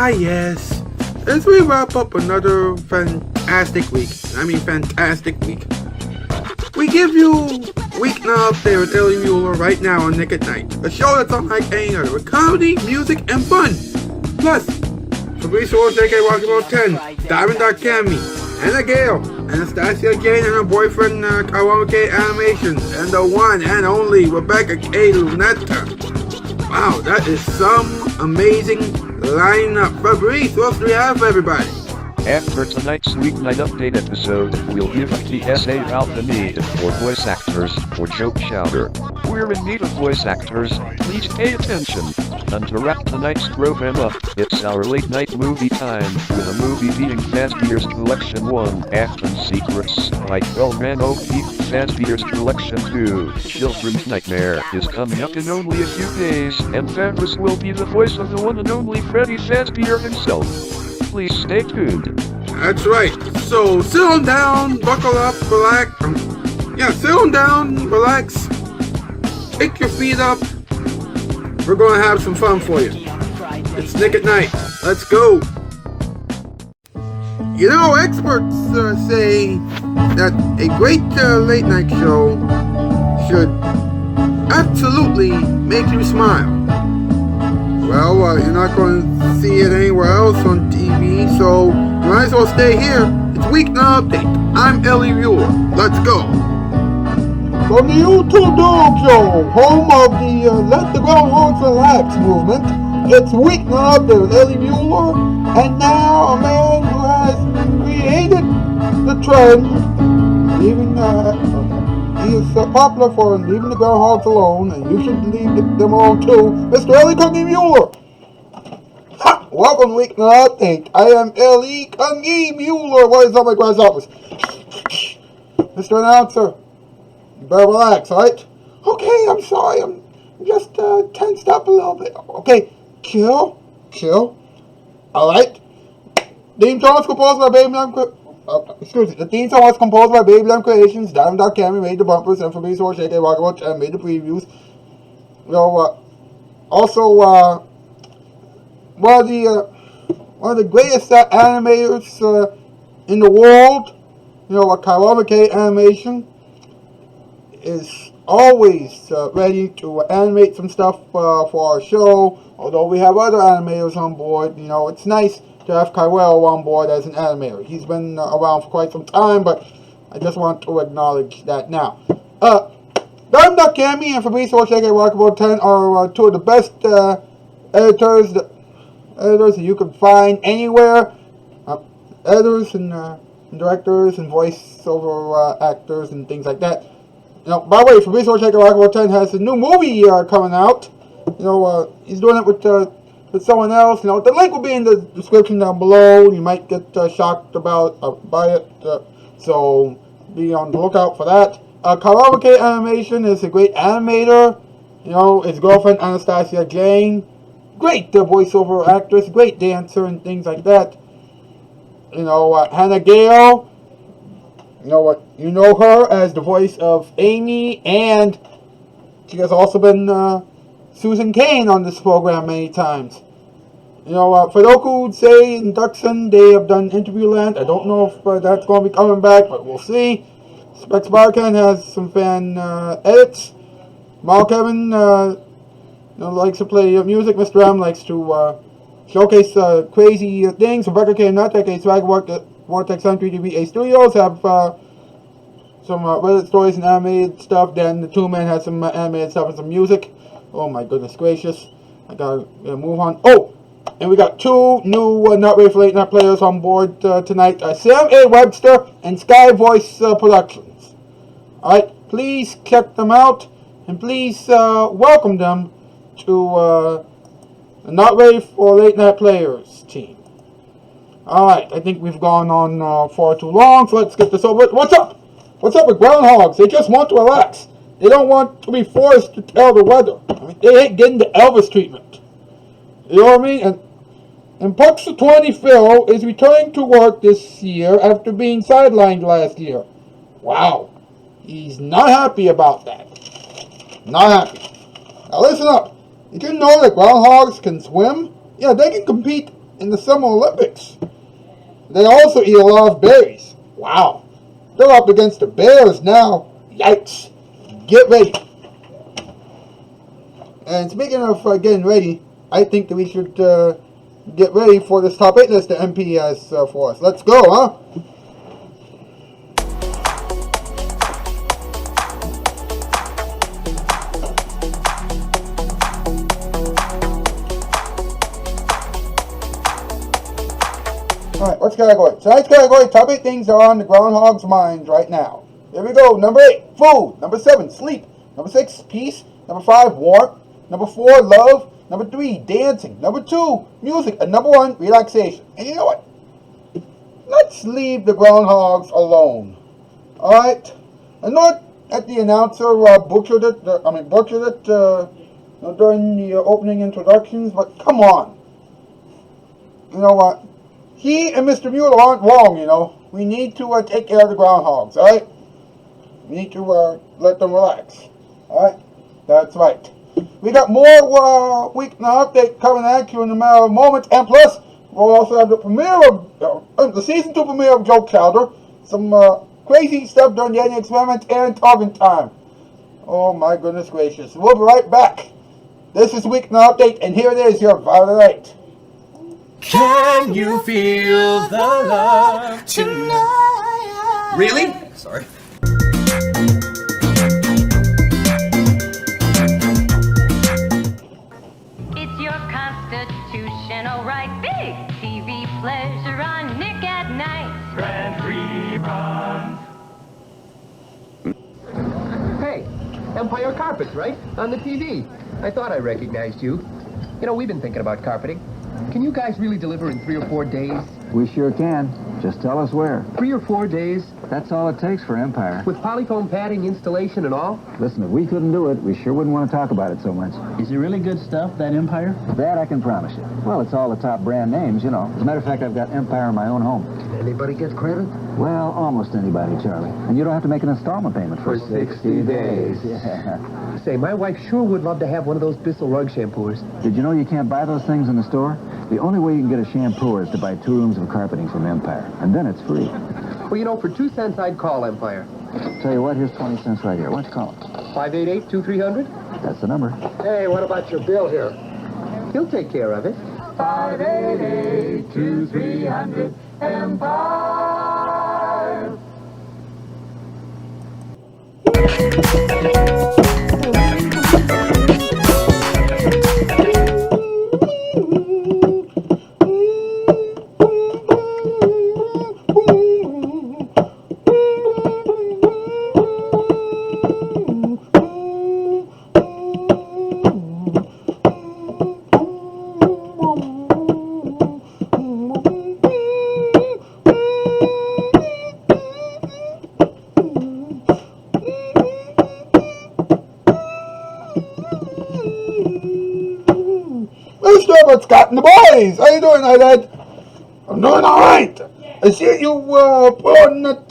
Yes. As we wrap up another fantastic week, we give you Weeknight update with Ellie Muller right now on Nick at Night, a show that's unlike any other, with comedy, music, and fun. Plus, Fabrice Orr, J.K. Walking About 10, Diamond.Cammy, Anna Gale, Anastasia Jane and her boyfriend Kyrell Mckay Animations, and the one and only Rebecca K. Lunetta. Wow, that is some amazing lineup. Fabrice, what do we have for everybody? After tonight's Weeknight update episode, we'll give a PSA about the need for voice actors for Shoutout Chapter. We're in need of voice actors, please pay attention. And to wrap tonight's program up, it's our late night movie time, with a movie being Fazbear's Collection 1, Action Secrets, by Kyrell Fazbear's Collection 2, Children's Nightmare, is coming up in only a few days, and Fabrice will be the voice of the one and only Freddy Fazbear himself. Please stay tuned. That's right. So sit on down, buckle up, relax. Sit on down, relax, pick your feet up. We're going to have some fun for you. It's Nick at Night. Let's go. You know, experts say that a great late night show should absolutely make you smile. Well, you're not going to see it anywhere else on TV, so you might as well stay here. It's Weeknight Update. I'm Ellie Muller. Let's go. From the YouTube Dog Show, home of the Let the Groundhogs Relax movement, it's Weeknight Update with Ellie Muller, and now a man who has created the trend, he is popular for leaving the groundhogs alone, and you should leave them alone too, Mr. Ellie Kungi Muller. Welcome to Weeknight Update. I am Ellie Kungi Muller. What is up, my grasshoppers? Mr. Announcer, you better relax, alright? Okay, I'm sorry, I'm just tensed up a little bit. Okay, chill. Alright. Theme song was composed by the theme song was composed by Baby Lamb Creations. Diamond.Cammy made the bumpers, and Fabrice Orr, J.K. Walkabout and made the previews. Also, one of the greatest animators in the world, Kyrell Mckay Animation, is always ready to animate some stuff for our show. Although we have other animators on board, it's nice to have Kyrell on board as an animator. He's been around for quite some time, but I just want to acknowledge that now. Diamond.Cammy and Fabrice Orr, J.K. Walkabout 10 are two of the best editors that you can find anywhere. Editors and directors and voiceover actors and things like that. By the way, Fabrice Orr, J.K. Walkabout 10 has a new movie coming out. He's doing it with someone else. The link will be in the description down below. You might get shocked by it. So be on the lookout for that. Kyrell Mckay Animation is a great animator. His girlfriend Anastasia Jane, great voiceover actress, great dancer and things like that. Hannah Gale. You know her as the voice of Amy, and she has also been Susan Kane on this program many times. For those who say in Duxon they have done Interviewland, I don't know if that's going to be coming back, but we'll see. Specs Barkan has some fan edits. Mal Kevin likes to play music. Mr. M likes to showcase crazy things. Rebecca K. Nutt, aka Swag Vortex on 3DBA Studios, have some Reddit stories and animated stuff. Then the two men has some animated stuff and some music. Oh my goodness gracious. I gotta move on. Oh! And we got two new Not Ready for Late Night players on board tonight. Sam A. Webster and Sky Voice Productions. Alright, please check them out. And please welcome them to the Not Ready for Late Night Players team. Alright, I think we've gone on far too long, so let's get this over with. What's up? What's up with groundhogs? They just want to relax. They don't want to be forced to tell the weather. They hate getting the Elvis treatment. You know what I mean? And Pucks 20 Phil is returning to work this year after being sidelined last year. Wow. He's not happy about that. Not happy. Now listen up. Did you know that groundhogs can swim? Yeah, they can compete in the Summer Olympics. They also eat a lot of berries. Wow. They're up against the Bears now. Yikes. Get ready. And speaking of getting ready, I think that we should get ready for this top 8 list that MP has for us. Let's go, huh? Alright, what's category? Tonight's category, top 8 things are on the Groundhogs' minds right now. Here we go. Number 8, food. Number 7, sleep. Number 6, peace. Number 5, warmth. Number 4, love. Number 3, dancing. Number 2, music. And number 1, relaxation. And you know what? Let's leave the Groundhogs alone. Alright? I know that the announcer butchered it during the opening introductions, but come on. You know what? He and Mr. Muller aren't wrong, you know. We need to take care of the Groundhogs, alright? We need to let them relax. Alright? That's right. We got more Weeknight update coming at you in a matter of moments. And plus, we'll also have the premiere of the season 2 premiere of Shoutout Chapter. Some crazy stuff during the ending experiments and talking time. Oh my goodness gracious. We'll be right back. This is Weeknight update, and here it is, your Violet. Can you feel the love tonight? Really? Sorry. It's your constitutional right. Big TV pleasure on Nick at Night. Grand rerun. Hey, Empire Carpets, right? On the TV. I thought I recognized you. You know, we've been thinking about carpeting. Can you guys really deliver in 3 or 4 days? We sure can. Just tell us where. 3 or 4 days? That's all it takes for Empire. With polyfoam padding, installation, and all? Listen, if we couldn't do it, we sure wouldn't want to talk about it so much. Is it really good stuff, that Empire? That I can promise you. Well, it's all the top brand names, you know. As a matter of fact, I've got Empire in my own home. Can anybody get credit? Well, almost anybody, Charlie. And you don't have to make an installment payment for 60 days. Yeah. Say, my wife sure would love to have one of those Bissell rug shampoos. Did you know you can't buy those things in the store? The only way you can get a shampoo is to buy 2 rooms of carpeting from Empire. And then it's free. Well, you know, for 2 cents, I'd call Empire. Tell you what, here's 20 cents right here. Why don't you call them? 588-2300? That's the number. Hey, what about your bill here? He'll take care of it. 588-2300 Empire. Mr. Scott and the boys! How you doing, Ed? I'm doing alright! I see you put on that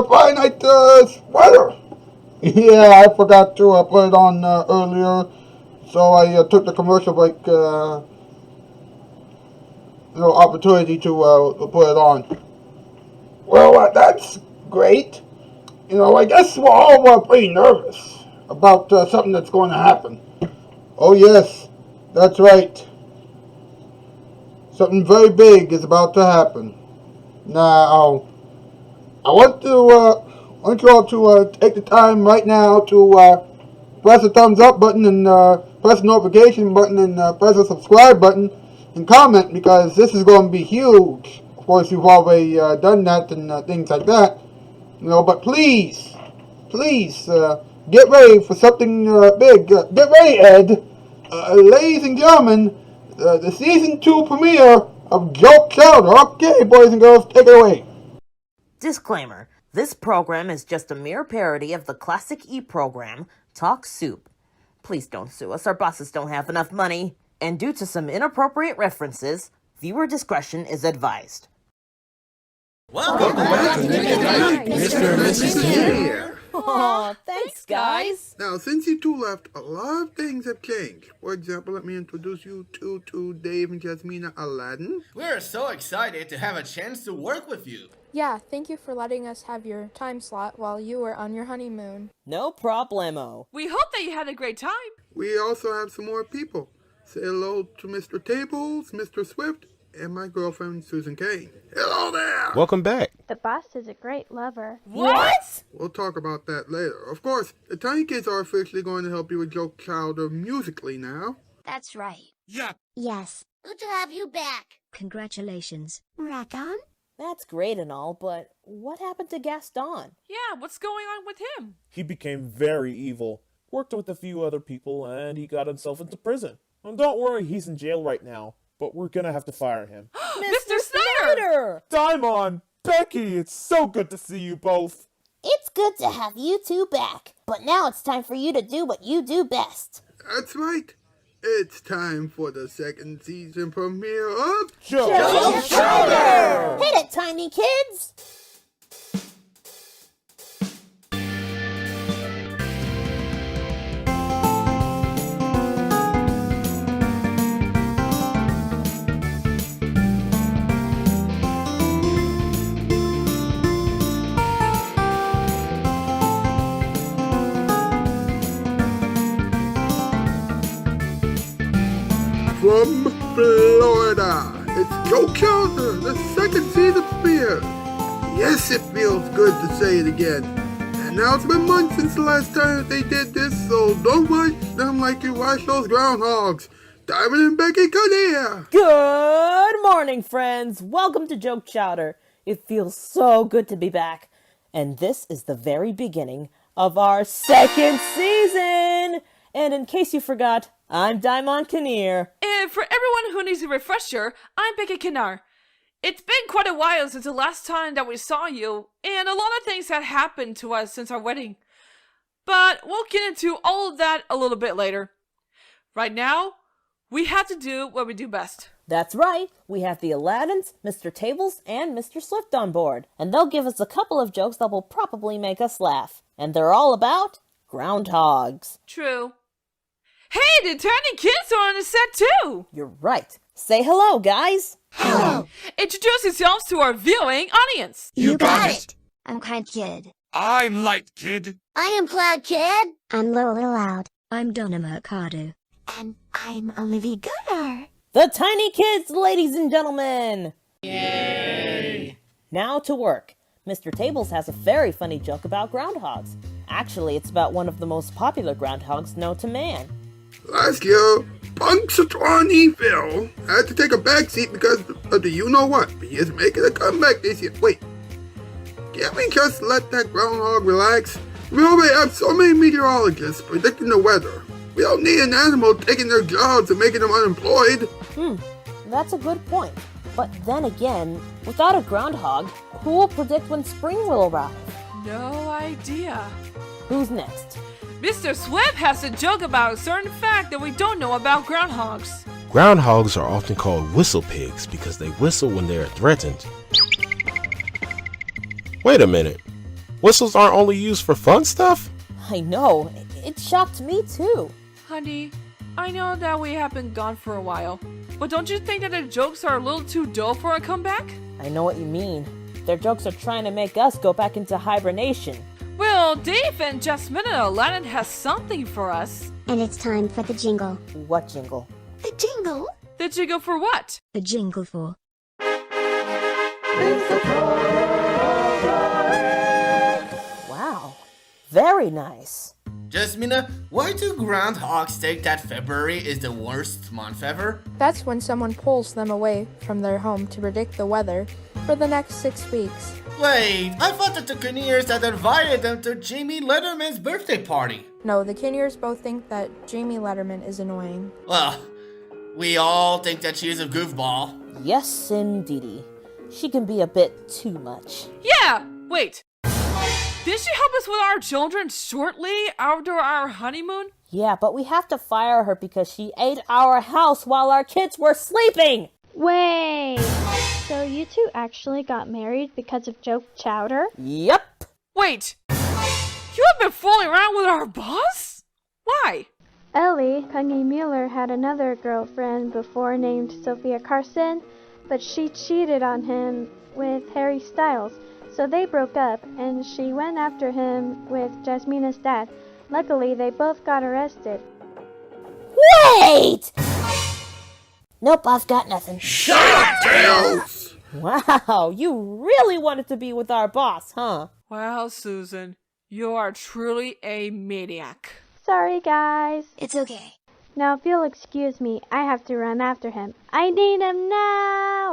finite sweater. Yeah, I forgot to put it on earlier, so I took the commercial break opportunity to put it on. Well, that's great. You know, I guess we're all pretty nervous about something that's going to happen. Oh yes, that's right. Something very big is about to happen. Now, I want you all to take the time right now to press the thumbs up button and press the notification button and press the subscribe button and comment, because this is going to be huge. Of course, you've already done that and things like that. You know, but please, get ready for something big. Get ready, Ed. Ladies and gentlemen, the Season 2 premiere of Shoutout Chapter. Okay, boys and girls, take it away. Disclaimer. This program is just a mere parody of the classic E-program, Talk Soup. Please don't sue us. Our bosses don't have enough money. And due to some inappropriate references, viewer discretion is advised. Welcome back to Nick at Night, Mr. and Mrs. Here. Aw, thanks, guys. Now, since you two left, a lot of things have changed. For example, let me introduce you to Dave and Jasmina Aladdin. We're so excited to have a chance to work with you. Yeah, thank you for letting us have your time slot while you were on your honeymoon. No problemo. We hope that you had a great time. We also have some more people. Say hello to Mr. Tables, Mr. Swift, and my girlfriend, Susan Kane. Hello there! Welcome back. The boss is a great lover. What? We'll talk about that later. Of course, the Tiny Kids are officially going to help you with Joke Chowder musically now. That's right. Yeah. Yes. Good to have you back. Congratulations. Rock on. That's great and all, but what happened to Gaston? Yeah, what's going on with him? He became very evil, worked with a few other people, and he got himself into prison. And don't worry, he's in jail right now, but we're gonna have to fire him. Mr. Snyder! Daimon! Becky, it's so good to see you both. It's good to have you two back, but now it's time for you to do what you do best. That's right. It's time for the second season premiere of Shoutout Spotlight! Hit it, tiny kids! From Florida, it's Joke Chowder, the second season premiere. Yes, it feels good to say it again. And now it's been months since the last time that they did this, so don't watch them like you watch those Groundhogs. Diamond and Becky, come here. Good morning, friends. Welcome to Joke Chowder. It feels so good to be back. And this is the very beginning of our second season. And in case you forgot, I'm Daimon Kinnear. And for everyone who needs a refresher, I'm Becky Kinnar. It's been quite a while since the last time that we saw you, and a lot of things have happened to us since our wedding. But we'll get into all of that a little bit later. Right now, we have to do what we do best. That's right. We have the Aladdins, Mr. Tables, and Mr. Swift on board. And they'll give us a couple of jokes that will probably make us laugh. And they're all about groundhogs. True. Hey, the tiny kids are on the set too! You're right. Say hello, guys. Hello. Introduce yourselves to our viewing audience. You got it. I'm Cloud Kid. I'm Light Kid. I am Cloud Kid. I'm Little Loud. I'm Donna Mercado. And I'm Olivia Gunnar. The Tiny Kids, ladies and gentlemen. Yay! Now to work. Mr. Tables has a very funny joke about groundhogs. Actually, it's about one of the most popular groundhogs known to man. Last year, Punxsutawney Phil had to take a back seat because of the you-know-what. He is making a comeback this year. Wait, can't we just let that groundhog relax? We already have so many meteorologists predicting the weather. We don't need an animal taking their jobs and making them unemployed. That's a good point. But then again, without a groundhog, who will predict when spring will arrive? No idea. Who's next? Mr. Swift has a joke about a certain fact that we don't know about groundhogs. Groundhogs are often called whistle pigs because they whistle when they are threatened. Wait a minute. Whistles aren't only used for fun stuff? I know. It shocked me too. Honey, I know that we have been gone for a while, but don't you think that the jokes are a little too dull for a comeback? I know what you mean. Their jokes are trying to make us go back into hibernation. Well, Dave and Jasmine and Aladdin has something for us. And it's time for the jingle. What jingle? The jingle? The jingle for what? The jingle for. Wow. Very nice. Jasmina, why do groundhogs think that February is the worst month ever? That's when someone pulls them away from their home to predict the weather for the next 6 weeks. Wait, I thought that the Kinnears had invited them to Jamie Letterman's birthday party. No, the Kinnears both think that Jamie Letterman is annoying. Well, we all think that she is a goofball. Yes, indeedy. She can be a bit too much. Yeah! Wait. Did she help us with our children shortly after our honeymoon? Yeah, but we have to fire her because she ate our house while our kids were sleeping! Wait! So you two actually got married because of Joke Chowder? Yep! Wait! You been fooling around with our boss? Why? Ellie, Pungy Muller, had another girlfriend before named Sophia Carson, but she cheated on him with Harry Styles, so they broke up, and she went after him with Jasmina's dad. Luckily, they both got arrested. Wait! Nope, I've got nothing. Shut up, Tails! Wow, you really wanted to be with our boss, huh? Well, Susan, you are truly a maniac. Sorry, guys. It's okay. Now, if you'll excuse me, I have to run after him. I need him now!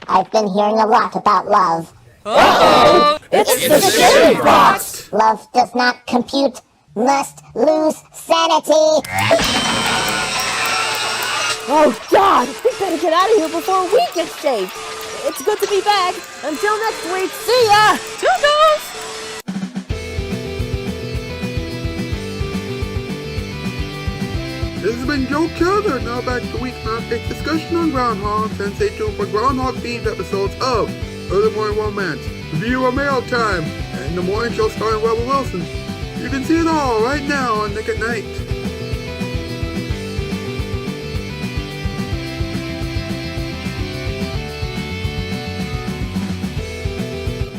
I've been hearing a lot about love. Uh-oh! It's the Shade Box! Love does not compute. Must lose sanity. Oh, God! We better get out of here before we get shaved. It's good to be back. Until next week, see ya! Toodles! This has been Joe Chowder. Now back to Weeknight discussion on Groundhogs, and stay tuned for Groundhog-themed episodes of Early Morning Romance, Viewer Mail Time, and The Morning Show starring Rebel Wilson. You can see it all right now on Nick at Night.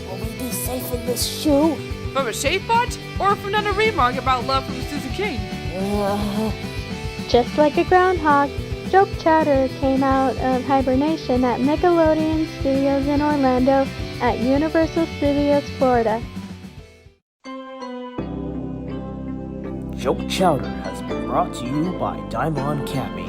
Will we be safe in this shoe? From a shade bot? Or from another remark about love from Susan King? Just like a groundhog, Joke Chowder came out of hibernation at Nickelodeon Studios in Orlando at Universal Studios, Florida. Joke Chowder has been brought to you by Diamond Cappy.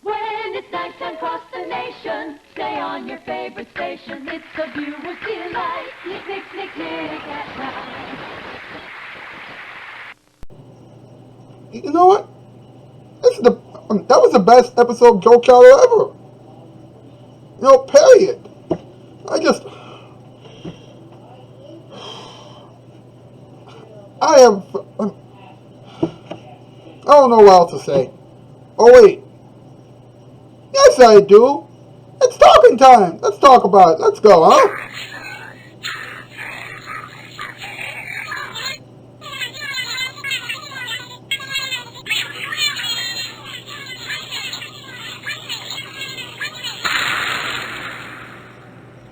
When it's nighttime across the nation, stay on your favorite station. It's a viewer's delight. Nick, Nick, Nick, Nick at night. You know what? That was the best episode of Joe Chowder ever. You know, period. I don't know what else to say. Oh wait. Yes I do. It's talking time. Let's talk about it. Let's go, huh?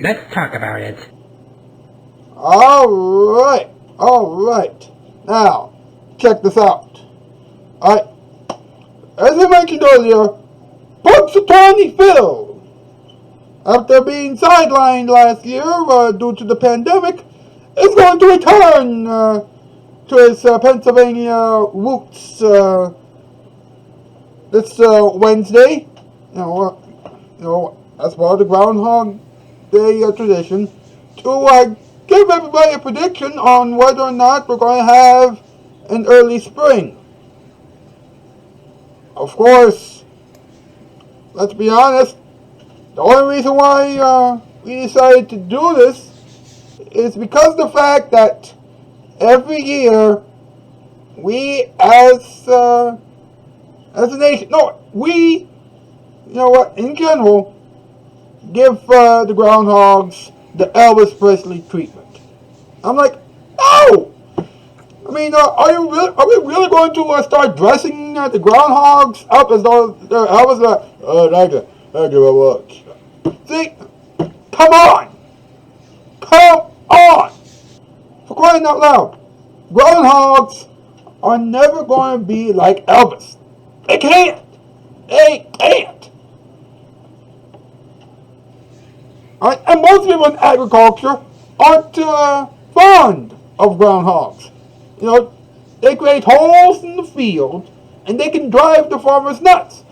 Let's talk about it. Alright. Now, check this out. Alright. As I mentioned earlier, Punxsutawney Phil, after being sidelined last year due to the pandemic, is going to return to his Pennsylvania roots this Wednesday. You know, as part of the Groundhog Day tradition, to give everybody a prediction on whether or not we're going to have an early spring. Of course, let's be honest, the only reason why we decided to do this is because of the fact that every year we as a nation, in general, give the Groundhogs the Elvis Presley treatment. I'm like, no! I mean, are we really going to start dressing the Groundhogs up as though they're Elvis? Thank you very much. See? Come on! For crying out loud. Groundhogs are never going to be like Elvis. They can't! And most people in agriculture aren't fond of groundhogs. You know, they create holes in the field, and they can drive the farmers nuts.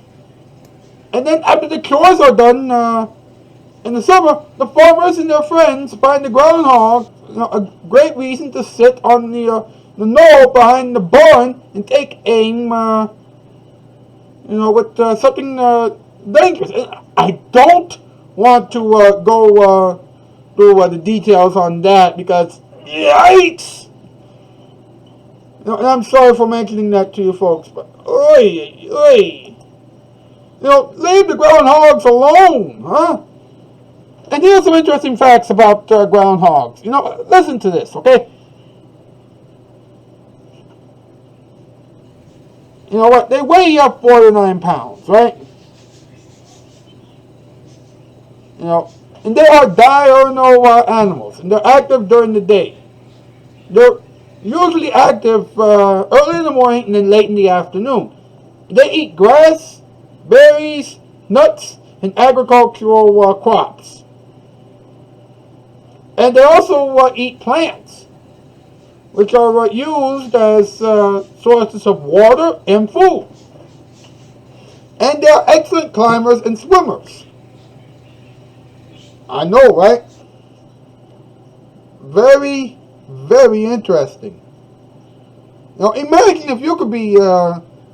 And then after the chores are done in the summer, the farmers and their friends find the groundhog a great reason to sit on the knoll behind the barn and take aim, with something dangerous. I don't want to go through the details on that because, yikes! And I'm sorry for mentioning that to you folks, but leave the groundhogs alone, huh? And here's some interesting facts about groundhogs. Listen to this, okay? You know what? They weigh up 49 pounds, right? And they are diurnal animals, and they're active during the day. They're usually active early in the morning and then late in the afternoon. They eat grass, berries, nuts, and agricultural crops. And they also eat plants, which are used as sources of water and food. And they are excellent climbers and swimmers. I know, right? Very, very interesting. Imagine if you could be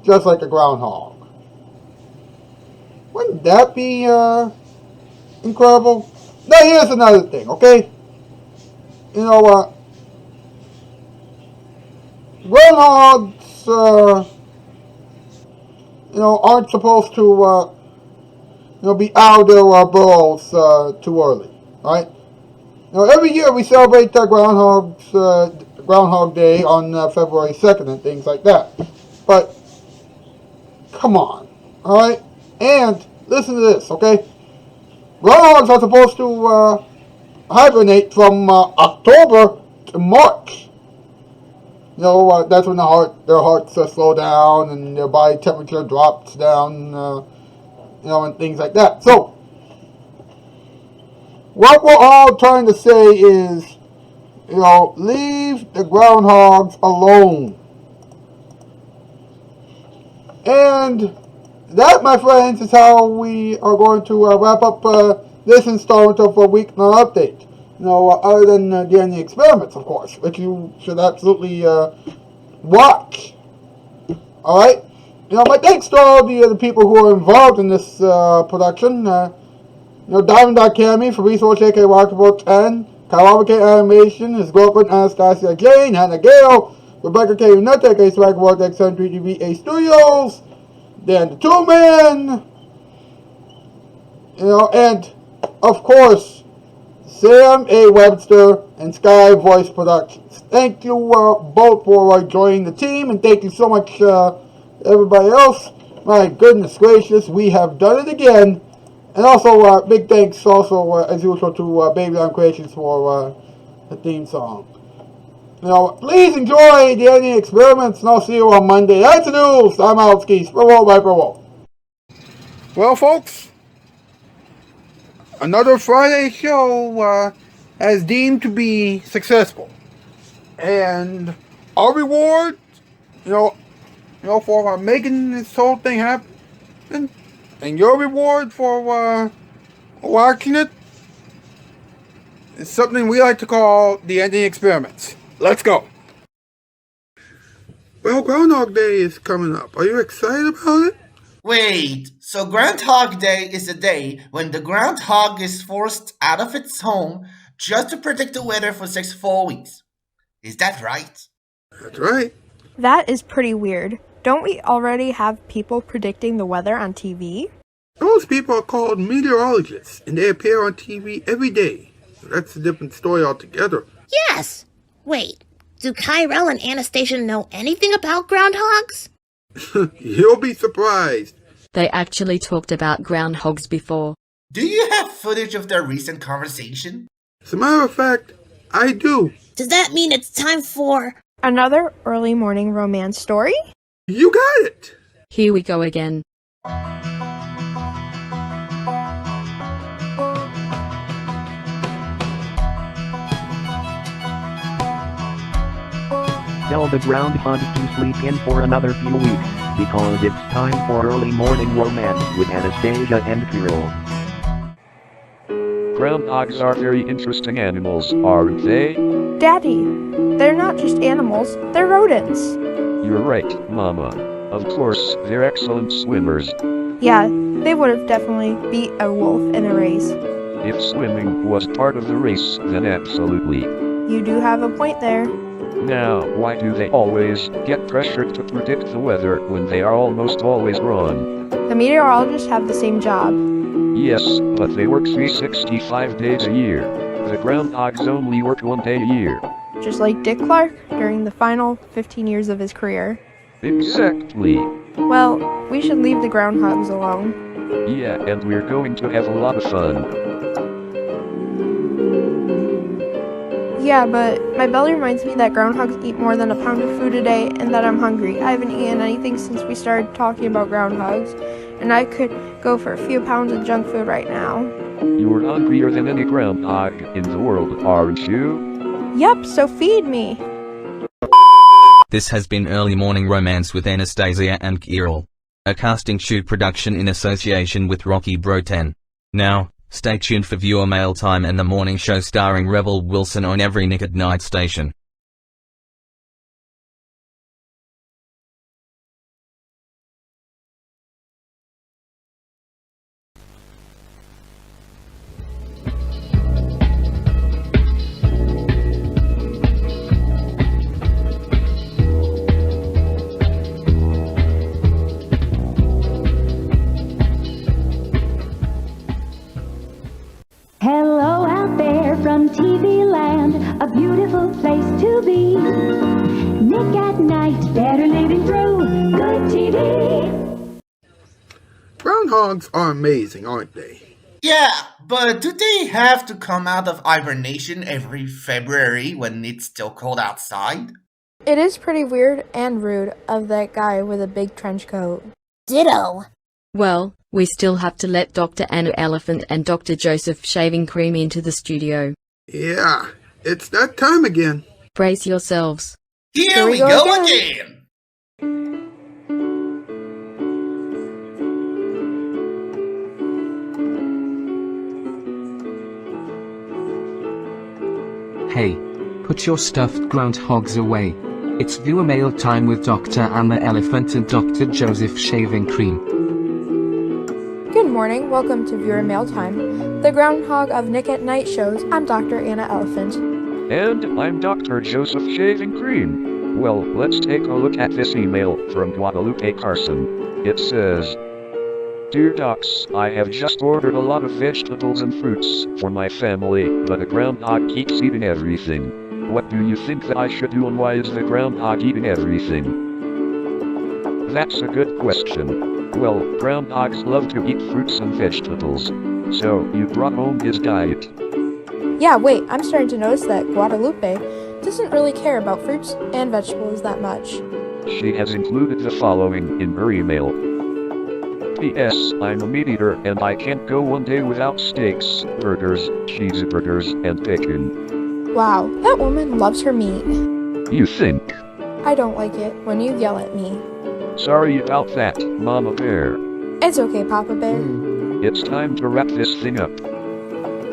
just like a groundhog. Wouldn't that be incredible? Now here's another thing, okay? Groundhogs, aren't supposed to, be out of their burrows too early, right? Every year we celebrate Groundhog Day on February 2nd and things like that. But, come on, alright? And, listen to this, okay? Groundhogs are supposed to hibernate from October to March. That's when their hearts slow down and their body temperature drops down, and things like that. So, what we're all trying to say is, leave the groundhogs alone. And that, my friends, is how we are going to wrap up this installment of a Weeknight Update. Other than the ending experiments, of course, which you should absolutely watch. Alright? My thanks to all the people who are involved in this production. Diamond.Cammy for Resource aka Rockable 10, Kyrell Mckay Animation, his girlfriend Anastasia Jane, Hannah Gale, Rebecca K. Unit aka Swagworld X3DVA Studios, Dan the Two Man, and of course Sam A. Webster and Sky Voice Productions. Thank you both for joining the team, and thank you so much everybody else. My goodness gracious, we have done it again. And also, big thanks also, as usual, to Babyland Creations for the theme song. Please enjoy the ending experiments, and I'll see you on Monday. That's the news. I'm out, skis. Bravo, bye, bravo. Well, folks, another Friday show has deemed to be successful. And our reward, for making this whole thing happen, and your reward for watching it is something we like to call the ending experiments. Let's go. Well, Groundhog Day is coming up. Are you excited about it? Wait, so Groundhog Day is the day when the groundhog is forced out of its home just to predict the weather for 6 full weeks. Is that right? That's right. That is pretty weird. Don't we already have people predicting the weather on TV? Those people are called meteorologists, and they appear on TV every day. That's a different story altogether. Yes! Wait, do Kyrell and Anastasia know anything about groundhogs? You'll be surprised. They actually talked about groundhogs before. Do you have footage of their recent conversation? As a matter of fact, I do. Does that mean it's time for another early morning romance story? You got it! Here we go again. Tell the groundhog to sleep in for another few weeks, because it's time for early morning romance with Anastasia and Kyrell. Groundhogs are very interesting animals, aren't they? Daddy, they're not just animals, they're rodents. You're right, Mama. Of course, they're excellent swimmers. Yeah, they would have definitely beat a wolf in a race. If swimming was part of the race, then absolutely. You do have a point there. Now, why do they always get pressured to predict the weather when they are almost always wrong? The meteorologists have the same job. Yes, but they work 365 days a year. The groundhogs only work 1 day a year. Just like Dick Clark during the final 15 years of his career. Exactly. Well, we should leave the groundhogs alone. Yeah, and we're going to have a lot of fun. Yeah, but my belly reminds me that groundhogs eat more than a pound of food a day and that I'm hungry. I haven't eaten anything since we started talking about groundhogs, and I could go for a few pounds of junk food right now. You're hungrier than any groundhog in the world, aren't you? Yep, so feed me. This has been Early Morning Romance with Anastasia and Kyrell, a casting shoot production in association with Rocky Bro 10. Now, stay tuned for viewer mail time and the morning show starring Rebel Wilson on every Nick at Night station. Hello out there from TV land, a beautiful place to be. Nick at Night, better living through good TV. Groundhogs are amazing, aren't they? Yeah, but do they have to come out of hibernation every February when it's still cold outside? It is pretty weird and rude of that guy with a big trench coat. Ditto. Well, we still have to let Dr. Anna Elephant and Dr. Joseph Shaving Cream into the studio. Yeah, it's that time again. Brace yourselves. Here we go again! Hey, put your stuffed groundhogs away. It's viewer mail time with Dr. Anna Elephant and Dr. Joseph Shaving Cream. Good morning, welcome to Viewer Mail Time, the groundhog of Nick at Night shows. I'm Dr. Anna Elephant. And I'm Dr. Joseph Shaving Cream. Well, let's take a look at this email from Guadalupe Carson. It says, Dear Docs, I have just ordered a lot of vegetables and fruits for my family, but the groundhog keeps eating everything. What do you think that I should do, and why is the groundhog eating everything? That's a good question. Well, groundhogs love to eat fruits and vegetables. So, you brought home his diet. Yeah, wait, I'm starting to notice that Guadalupe doesn't really care about fruits and vegetables that much. She has included the following in her email. P.S. I'm a meat eater and I can't go 1 day without steaks, burgers, cheeseburgers, and bacon. Wow, that woman loves her meat. You think? I don't like it when you yell at me. Sorry about that, Mama Bear. It's okay, Papa Bear. It's time to wrap this thing up.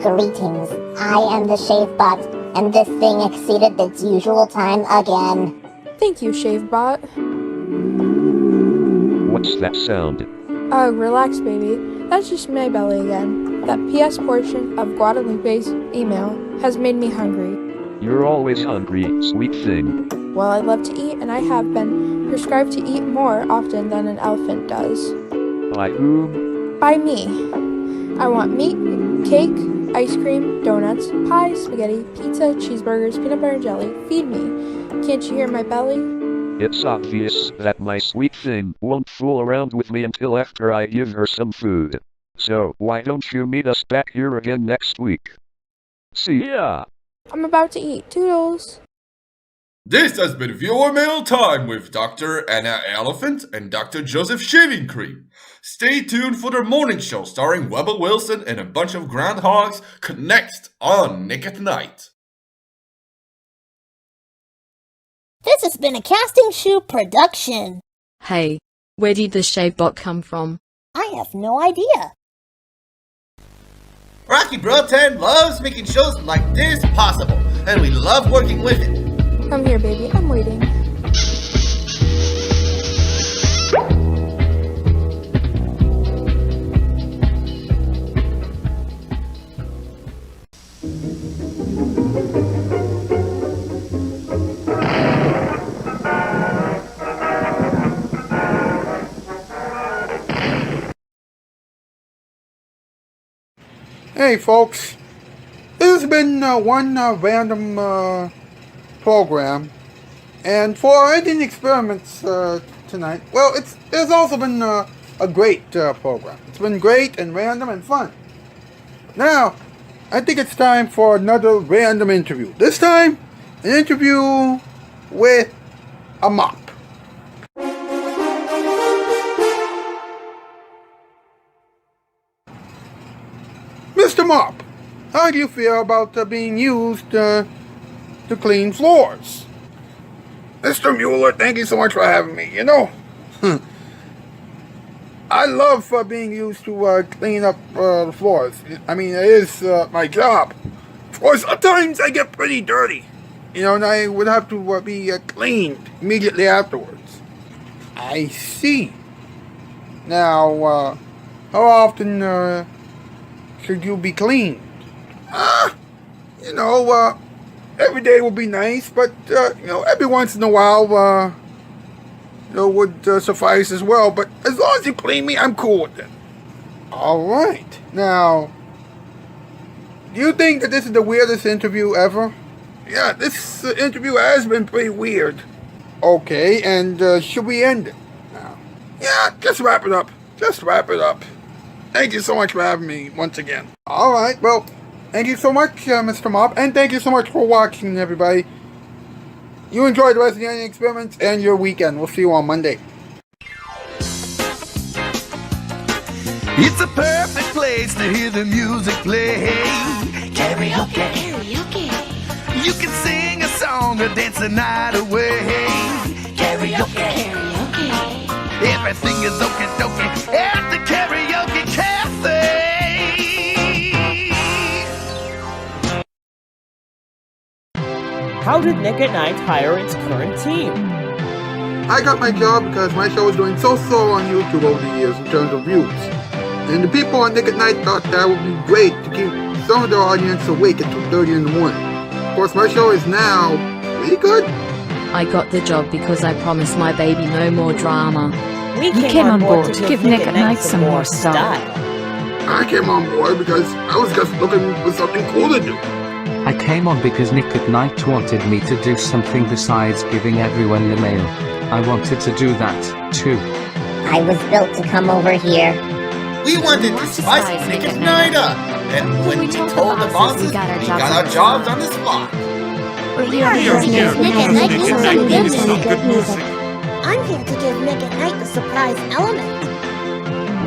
Greetings, I am the Shave Bot, and this thing exceeded its usual time again. Thank you, ShaveBot. What's that sound? Relax, baby. That's just my belly again. That PS portion of Guadalupe's email has made me hungry. You're always hungry, sweet thing. Well, I love to eat, and I have been prescribed to eat more often than an elephant does. By whom? By me. I want meat, cake, ice cream, donuts, pie, spaghetti, pizza, cheeseburgers, peanut butter and jelly. Feed me. Can't you hear my belly? It's obvious that my sweet thing won't fool around with me until after I give her some food. So, why don't you meet us back here again next week? See ya! I'm about to eat. Toodles! This has been Viewer Mail Time with Dr. Anna Elephant and Dr. Joseph Shaving Cream. Stay tuned for their morning show starring Rebel Wilson and a bunch of groundhogs next on Nick at Night. This has been a casting shoot production. Hey, where did the ShaveBot come from? I have no idea. Rocky Bro 10 loves making shows like this possible, and we love working with it. Come here, baby. I'm waiting. Hey folks, this has been one random program, and for our ending experiments tonight, well, there's also been a great program. It's been great and random and fun. Now, I think it's time for another random interview. This time, an interview with a mop. Mr. Mop, how do you feel about being used to clean floors? Mr. Muller, thank you so much for having me. You know, I love being used to clean up the floors. I mean, it is my job. Of course, sometimes I get pretty dirty, you know, and I would have to be cleaned immediately afterwards. I see. Now, how often should you be cleaned? You know, every day would be nice, but, you know, every once in a while, would suffice as well. But as long as you clean me, I'm cool with it. Alright. Now, do you think that this is the weirdest interview ever? Yeah, this interview has been pretty weird. Okay, and should we end it now? Yeah, just wrap it up. Just wrap it up. Thank you so much for having me once again. Alright, well, thank you so much, Mr. Mop, and thank you so much for watching, everybody. You enjoy the rest of the ending experiments and your weekend. We'll see you on Monday. It's a perfect place to hear the music play. Karaoke. Karaoke. You can sing a song or dance the night away. Karaoke. Karaoke. Everything is okie dokie at the Karaoke Cafe. How did Nick at Night hire its current team? I got my job because my show was doing so-so on YouTube over the years in terms of views. And the people on Nick at Night thought that would be great to keep some of their audience awake at 2:30 in the morning. Of course, my show is now really good. I got the job because I promised my baby no more drama. We You came on board to give Nick at Night some more style. I came on board because I was just looking for something cool to do. I came on because Nick at Night wanted me to do something besides giving everyone the mail. I wanted to do that, too. I was built to come over here. We wanted to spice Nick at Night up. And when we told the bosses, we got our jobs on the spot. We're here because Nick at Night needs some good music. I'm here to give Nick at Night the surprise element.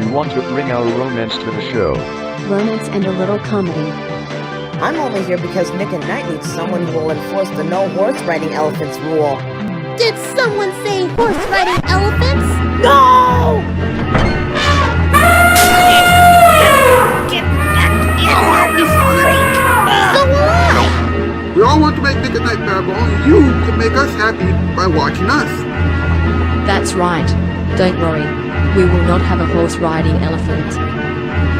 We want to bring our romance to the show. Romance and a little comedy. I'm only here because Nick at Night needs someone who will enforce the no horse riding elephants rule. Did someone say horse riding elephants? No! Get back in, you freak! So will I! We all want to make Nick at Night bearable, and you can make us happy by watching us. That's right. Don't worry. We will not have a horse riding elephant.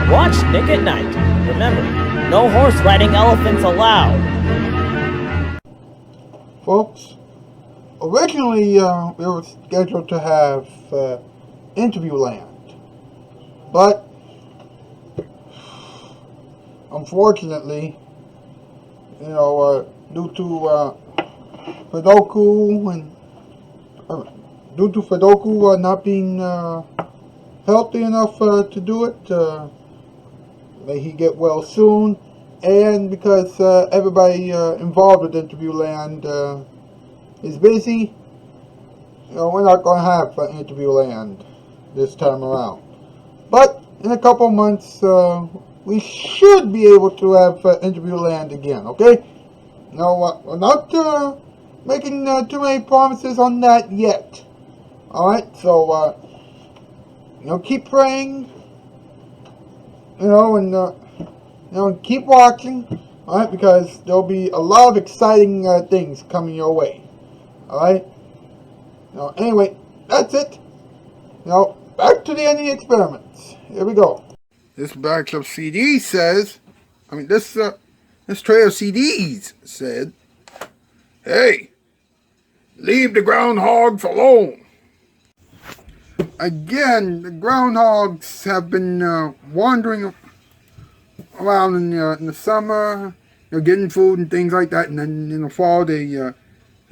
Watch Nick at Night. Remember, no horse riding elephants allowed. Folks, originally we were scheduled to have Interview Land, but unfortunately, you know, due to Fadoku not being healthy enough to do it, may he get well soon, and because everybody involved with Interview Land is busy, you know, we're not going to have Interview Land this time around. But in a couple months, we should be able to have Interview Land again, okay? No, we're not making too many promises on that yet. Alright, so, you know, keep praying, you know, and keep watching, alright, because there'll be a lot of exciting things coming your way, alright? Anyway, that's it. Back to the ending experiments. Here we go. This batch of CDs says, this tray of CDs said, hey, leave the groundhogs alone. Again, the groundhogs have been wandering around in the summer, getting food and things like that, and then in the fall they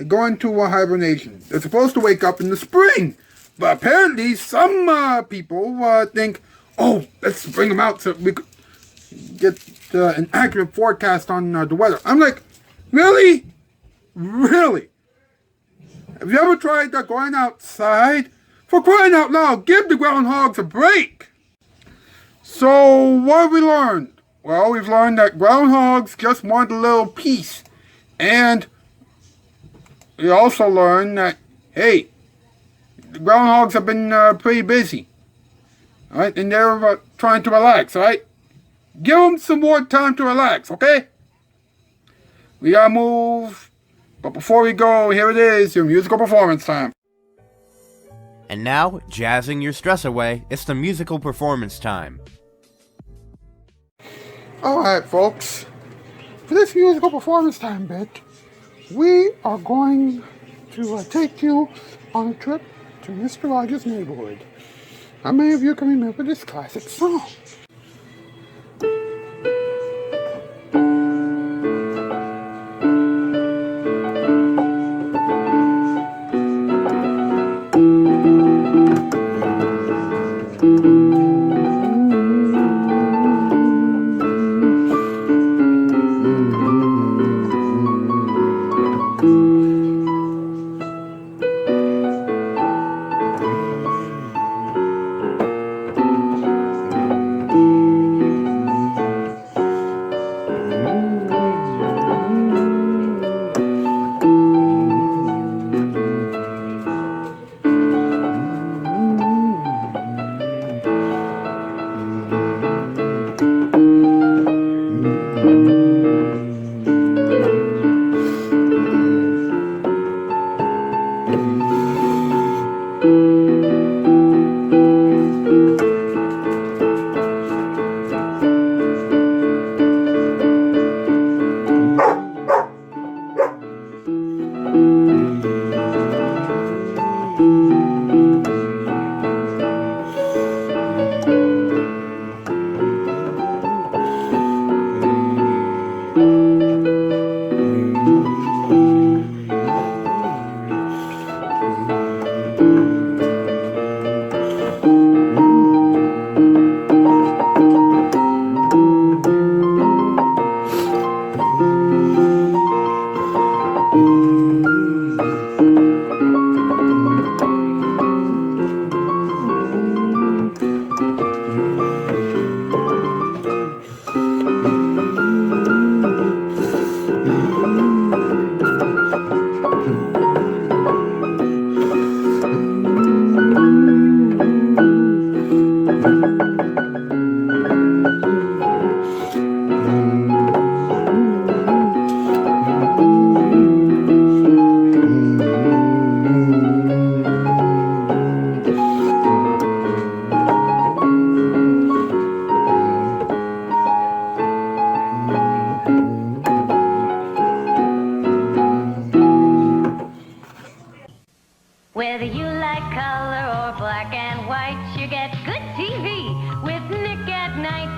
go into hibernation. They're supposed to wake up in the spring, but apparently some people think, oh, let's bring them out so we could get an accurate forecast on the weather. I'm like, really? Really? Have you ever tried going outside? For crying out loud, give the groundhogs a break! So, what have we learned? Well, we've learned that groundhogs just want a little peace. And we also learned that, hey, the groundhogs have been pretty busy. Alright, and they're trying to relax, alright? Give them some more time to relax, okay? We gotta move. But before we go, here it is, your musical performance time. And now, jazzing your stress away, it's the musical performance time. Alright, folks. For this musical performance time bit, we are going to take you on a trip to Mr. Rogers' neighborhood. How many of you can remember this classic song? Whether you like color or black and white, you get good TV with Nick at Night.